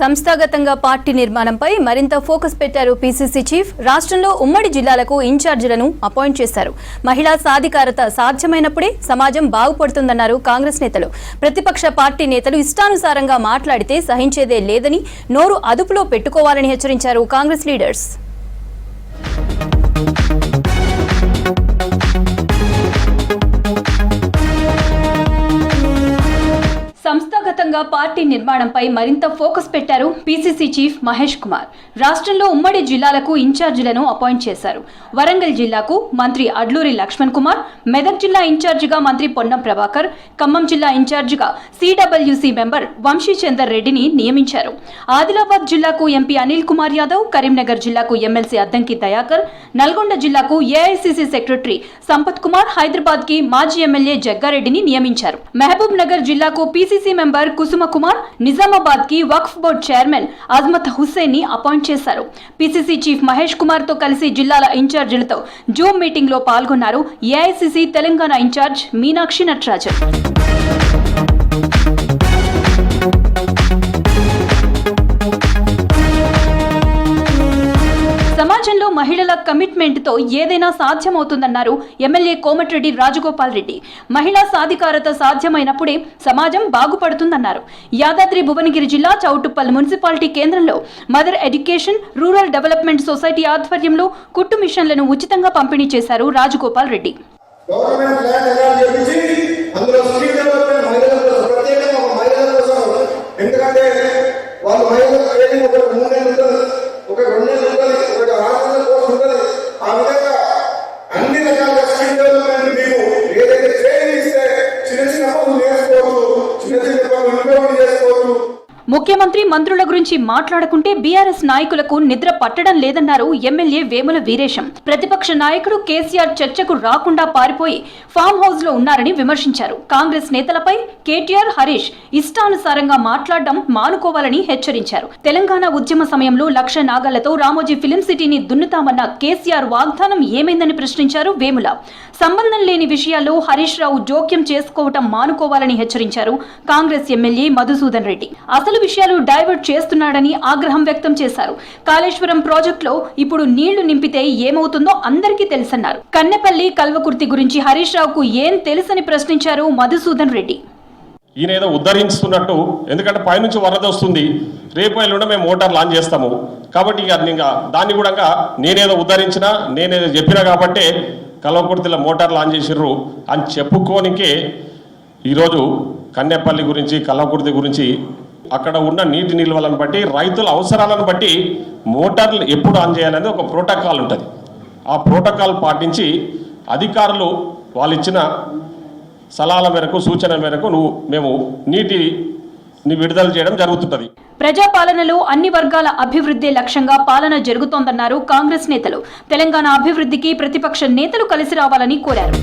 సంస్థాగతంగా పార్టీ నిర్మాణంపై మరింత ఫోకస్ పెట్టారు పీసీసీ చీఫ్. రాష్ట్రంలో ఉమ్మడి జిల్లాలకు ఇన్ఛార్జీలను అపాయింట్ చేశారు. మహిళా సాధికారత సాధ్యమైనప్పుడే సమాజం బాగుపడుతుందన్నారు కాంగ్రెస్ నేతలు. ప్రతిపక్ష పార్టీ నేతలు ఇష్టానుసారంగా మాట్లాడితే సహించేదే లేదని, నోరు అదుపులో పెట్టుకోవాలని హెచ్చరించారు కాంగ్రెస్ లీడర్స్. సంస్థాగతంగా పార్టీ నిర్మాణంపై మరింత ఫోకస్ పెట్టారు పీసీసీ చీఫ్ మహేష్ కుమార్. రాష్ట్రంలో ఉమ్మడి జిల్లాలకు ఇన్ఛార్జీలను అపాయింట్ చేశారు. వరంగల్ జిల్లాకు మంత్రి అడ్లూరి లక్ష్మణ్ కుమార్, మెదక్ జిల్లా ఇన్ఛార్జిగా మంత్రి పొన్నం ప్రభాకర్, ఖమ్మం జిల్లా ఇన్ఛార్జిగా సిడబ్ల్యూసీ మెంబర్ వంశీచందర్ రెడ్డిని నియమించారు. ఆదిలాబాద్ జిల్లాకు ఎంపీ అనిల్ కుమార్ యాదవ్, కరీంనగర్ జిల్లాకు ఎమ్మెల్సీ అద్దంకి దయాకర్, నల్గొండ జిల్లాకు ఏఐసీసీ సెక్రటరీ సంపత్ కుమార్, హైదరాబాద్ కి మాజీ ఎమ్మెల్యే జగ్గారెడ్డిని నియమించారు. మహబూబ్ నగర్ జిల్లాకు పీసీసీ మెంబర్ కుసుమ కుమార్, నిజామాబాద్ కి వక్ఫ్ బోర్డ్ చైర్మన్ అజ్మత్ హుస్సేన్ ని అపాయింట్ చేశారు. పీసీసీ చీఫ్ మహేష్ కుమార్ తో కలిసి జిల్లాల ఇన్ఛార్జీలతో జూమ్ మీటింగ్ లో పాల్గొన్నారు ఏఐసీసీ తెలంగాణ ఇన్ఛార్జ్ మీనాక్షి నటరాజన్. సమాజంలో మహిళల కమిట్మెంట్ తో ఏదైనా సాధ్యమవుతుందన్నారు ఎమ్మెల్యే కోమటిరెడ్డి రాజగోపాల్ రెడ్డి. మహిళా సాధికారత సాధ్యమైనప్పుడే సమాజం బాగుపడుతుందన్నారు. యాదాద్రి భువనగిరి జిల్లా చౌటుప్పల్ మున్సిపాలిటీ కేంద్రంలో mother education rural development society ఆధ్వర్యంలో కుట్టు మిషన్లను ఉచితంగా పంపిణీ చేశారు రాజగోపాల్ రెడ్డి. ముఖ్యమంత్రి మంత్రుల గురించి మాట్లాడుకుంటే బీఆర్ఎస్ నాయకులకు నిద్ర పట్టడం లేదన్నారు ఎమ్మెల్యే వేముల వీరేశం. ప్రతిపక్ష నాయకుడు కేసీఆర్ చర్చకు రాకుండా పారిపోయి ఫామ్ హౌస్ లో ఉన్నారని విమర్శించారు. కాంగ్రెస్ నేతలపై కేటీఆర్, హరీష్ ఇష్టానుసారంగా మాట్లాడడం మానుకోవాలని హెచ్చరించారు. తెలంగాణ ఉద్యమ సమయంలో లక్ష నాగాలతో రామోజీ ఫిలిం సిటీని దున్నుతామన్న కేసీఆర్ వాగ్దానం ఏమైందని ప్రశ్నించారు వేముల. సంబంధం లేని విషయాల్లో హరీష్ రావు జోక్యం చేసుకోవటం మానుకోవాలని హెచ్చరించారు కాంగ్రెస్ ఎమ్మెల్యే మధుసూదన్ రెడ్డి. అసలు విషయాలు డైవర్ట్ చేస్తున్నాడని ఆగ్రహం వ్యక్తం చేశారు. కాళేశ్వరం ప్రాజెక్టులో ఇప్పుడు నీళ్లు నింపితే ఏమవుతుందో అందరికీ తెలుసన్నారు. కన్నెపల్లి కల్వకుర్తి గురించి హరీష్ రావుకు ఏం తెలుసని ప్రశ్నించారు మధుసూదన్ రెడ్డి. ఈయన ఏదో ఉద్ధరిస్తున్నట్టు, ఎందుకంటే పైనుంచి వరద వస్తుంది, రేపు ఎల్లుండి మేము మోటార్ లాంచ్ చేస్తాము కాబట్టి ఇంకా దాన్ని కూడా నేనేదో ఉద్ధరించినా నేనేదో చెప్పినా కాబట్టి కల్వకుర్తిలో మోటార్ లాంచ్ చేసిర్రు అని చెప్పుకోనికే ఈరోజు కన్నెపల్లి గురించి కల్వకుర్తి గురించి అక్కడ ఉన్న నీటి నిల్వలను బట్టి రైతుల అవసరాలను బట్టి మోటార్లు ఎప్పుడు ఆన్ చేయాలనేది ఒక ప్రోటోకాల్ ఉంటుంది. ఆ ప్రోటోకాల్ పాటించి అధికారులు వాళ్ళు ఇచ్చిన సలహాల మేరకు, సూచన మేరకు మేము నీటిని విడుదల చేయడం జరుగుతుంటుంది. ప్రజాపాలనలో అన్ని వర్గాల అభివృద్ధి లక్ష్యంగా పాలన జరుగుతోందన్నారు కాంగ్రెస్ నేతలు. తెలంగాణ అభివృద్ధికి ప్రతిపక్ష నేతలు కలిసి రావాలని కోరారు.